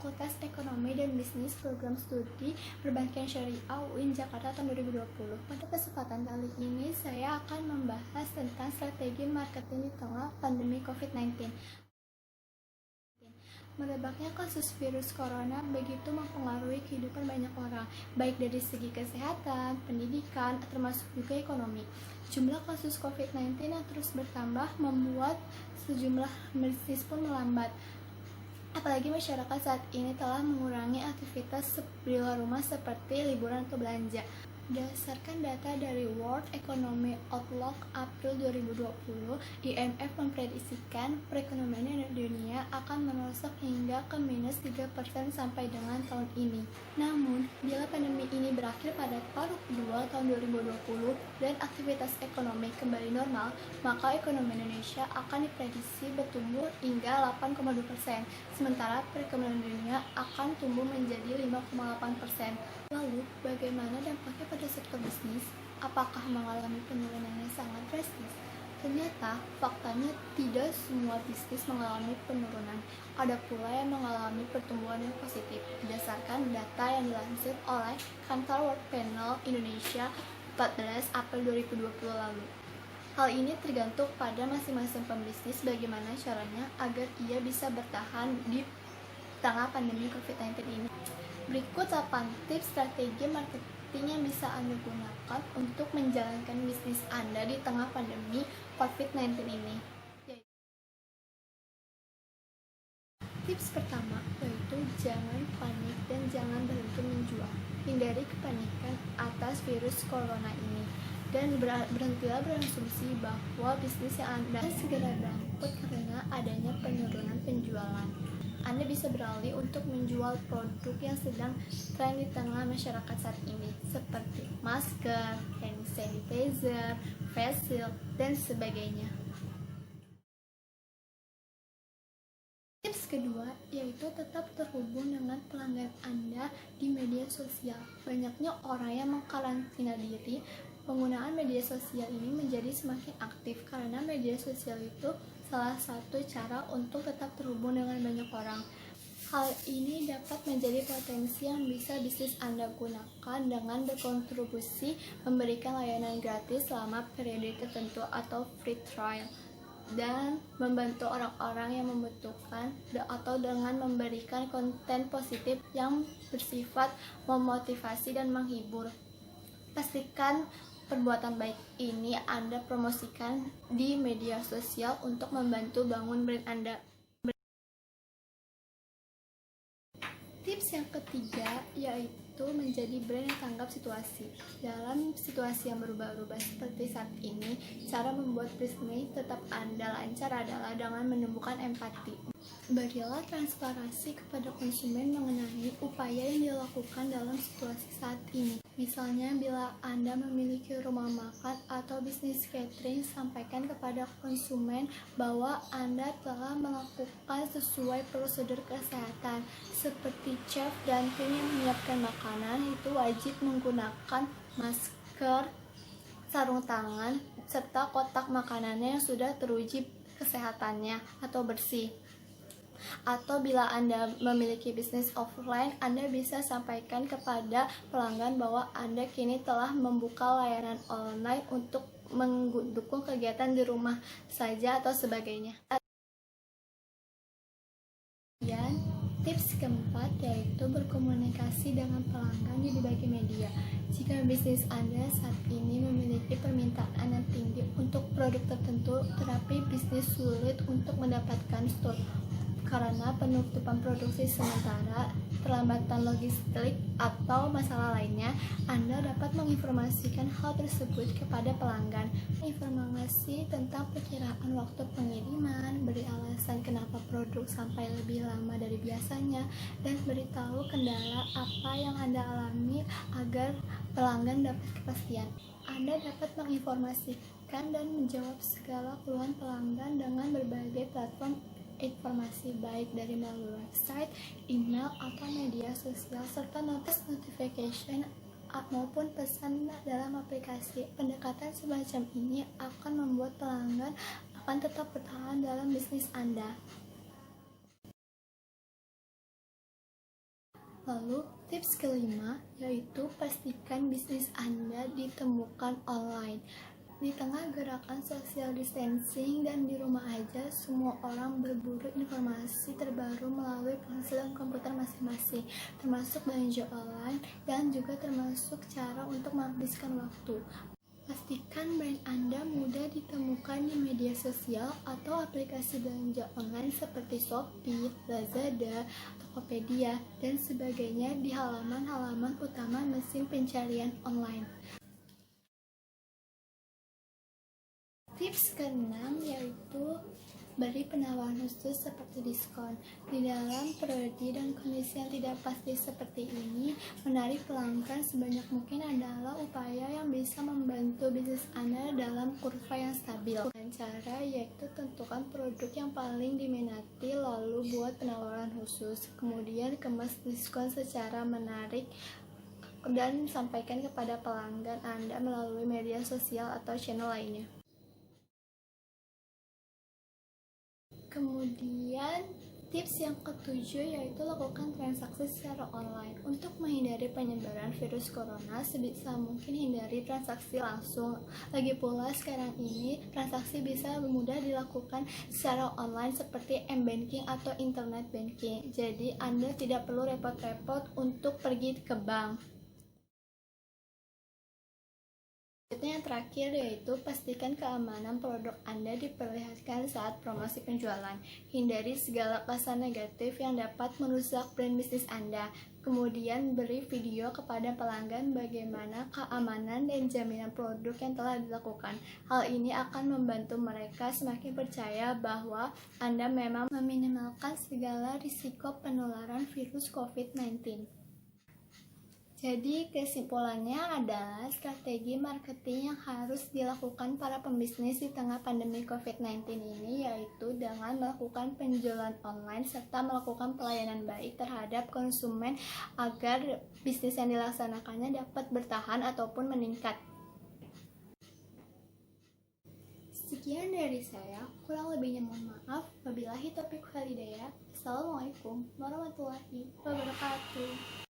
Fakultas Ekonomi dan Bisnis Program Studi Perbankan Syariah UIN Jakarta tahun 2020. Pada kesempatan kali ini saya akan membahas tentang strategi marketing di tengah pandemi COVID-19. Merebaknya kasus virus corona begitu mempengaruhi kehidupan banyak orang, baik dari segi kesehatan, pendidikan, termasuk juga ekonomi. Jumlah kasus COVID-19 yang terus bertambah membuat sejumlah bisnis pun melambat. Apalagi masyarakat saat ini telah mengurangi aktivitas di luar rumah seperti liburan atau belanja. Berdasarkan data dari World Economic Outlook April 2020, IMF memprediksikan perekonomian dunia akan merosot hingga ke minus 3% sampai dengan tahun ini. Namun, bila pandemi ini berakhir pada paruh kedua tahun 2020 dan aktivitas ekonomi kembali normal, maka ekonomi Indonesia akan diprediksi bertumbuh hingga 8,2%, sementara perekonomian dunia akan tumbuh menjadi 5,8%. Lalu, bagaimana dampaknya pada sektor bisnis? Apakah mengalami penurunan yang sangat drastis? Ternyata, faktanya tidak semua bisnis mengalami penurunan. Ada pula yang mengalami pertumbuhan yang positif, berdasarkan data yang dilansir oleh Kantar Workpanel Indonesia 14 April 2020 lalu. Hal ini tergantung pada masing-masing pembisnis bagaimana caranya agar ia bisa bertahan di tengah pandemi COVID-19 ini. Berikut 8 tips strategi marketing yang bisa Anda gunakan untuk menjalankan bisnis Anda di tengah pandemi COVID-19 ini. Tips pertama yaitu jangan panik dan jangan berhenti menjual. Hindari kepanikan atas virus corona ini dan berhentilah berasumsi bahwa bisnis yang Anda segera bangkrut karena adanya penurunan penjualan. Anda bisa beralih untuk menjual produk yang sedang tren di tengah masyarakat saat ini, seperti masker, hand sanitizer, face shield, dan sebagainya. Tips kedua yaitu tetap terhubung dengan pelanggan Anda di media sosial. Banyaknya orang yang mengkarantina diri. Penggunaan media sosial ini menjadi semakin aktif karena media sosial itu salah satu cara untuk tetap terhubung dengan banyak orang. Hal ini dapat menjadi potensi yang bisa bisnis Anda gunakan dengan berkontribusi memberikan layanan gratis selama periode tertentu atau free trial, dan membantu orang-orang yang membutuhkan atau dengan memberikan konten positif yang bersifat memotivasi dan menghibur. Pastikan perbuatan baik ini Anda promosikan di media sosial untuk membantu bangun brand Anda. Tips yang ketiga yaitu menjadi brand yang tanggap situasi. Dalam situasi yang berubah-ubah seperti saat ini, cara membuat bisnis tetap Anda lancar adalah dengan menumbuhkan empati. Berilah transparansi kepada konsumen mengenai upaya yang dilakukan dalam situasi saat ini. Misalnya, bila Anda memiliki rumah makan atau bisnis catering, sampaikan kepada konsumen bahwa Anda telah melakukan sesuai prosedur kesehatan. Seperti chef dan tim yang menyiapkan makanan itu wajib menggunakan masker, sarung tangan, serta kotak makanannya yang sudah teruji kesehatannya atau bersih. Atau bila Anda memiliki bisnis offline, Anda bisa sampaikan kepada pelanggan bahwa Anda kini telah membuka layanan online untuk mendukung kegiatan di rumah saja atau sebagainya. Dan tips keempat yaitu berkomunikasi dengan pelanggan di berbagai media. Jika bisnis Anda saat ini memiliki permintaan yang tinggi untuk produk tertentu, tetapi bisnis sulit untuk mendapatkan stok karena penutupan produksi sementara, terlambatan logistik, atau masalah lainnya, Anda dapat menginformasikan hal tersebut kepada pelanggan. Informasi tentang perkiraan waktu pengiriman, beri alasan kenapa produk sampai lebih lama dari biasanya, dan beritahu kendala apa yang Anda alami agar pelanggan dapat kepastian. Anda dapat menginformasikan dan menjawab segala keluhan pelanggan dengan berbagai platform informasi baik dari melalui website, email, atau media sosial, serta notice notification maupun pesan dalam aplikasi. Pendekatan semacam ini akan membuat pelanggan akan tetap bertahan dalam bisnis Anda. Lalu tips kelima yaitu pastikan bisnis Anda ditemukan online. Di tengah gerakan social distancing dan di rumah aja, semua orang berburu informasi terbaru melalui ponsel dan komputer masing-masing, termasuk belanja online dan juga termasuk cara untuk menghabiskan waktu. Pastikan brand Anda mudah ditemukan di media sosial atau aplikasi belanja online seperti Shopee, Lazada, Tokopedia, dan sebagainya di halaman-halaman utama mesin pencarian online. Tips keenam yaitu beri penawaran khusus seperti diskon. Di dalam periode dan kondisi yang tidak pasti seperti ini, menarik pelanggan sebanyak mungkin adalah upaya yang bisa membantu bisnis Anda dalam kurva yang stabil. Dengan cara yaitu tentukan produk yang paling diminati lalu buat penawaran khusus. Kemudian kemas diskon secara menarik dan sampaikan kepada pelanggan Anda melalui media sosial atau channel lainnya. Kemudian tips yang ketujuh yaitu lakukan transaksi secara online. Untuk menghindari penyebaran virus corona, sebisa mungkin hindari transaksi langsung. Lagi pula sekarang ini transaksi bisa mudah dilakukan secara online seperti m-banking atau internet banking. Jadi Anda tidak perlu repot-repot untuk pergi ke bank. Yang terakhir yaitu pastikan keamanan produk Anda diperlihatkan saat promosi penjualan. Hindari segala kesan negatif yang dapat merusak brand bisnis Anda. Kemudian beri video kepada pelanggan bagaimana keamanan dan jaminan produk yang telah dilakukan. Hal ini akan membantu mereka semakin percaya bahwa Anda memang meminimalkan segala risiko penularan virus COVID-19. Jadi kesimpulannya adalah strategi marketing yang harus dilakukan para pembisnis di tengah pandemi COVID-19 ini yaitu dengan melakukan penjualan online serta melakukan pelayanan baik terhadap konsumen agar bisnis yang dilaksanakannya dapat bertahan ataupun meningkat. Sekian dari saya, kurang lebihnya mohon maaf. Wabillahi taufiq wal hidayah. Assalamualaikum warahmatullahi wabarakatuh.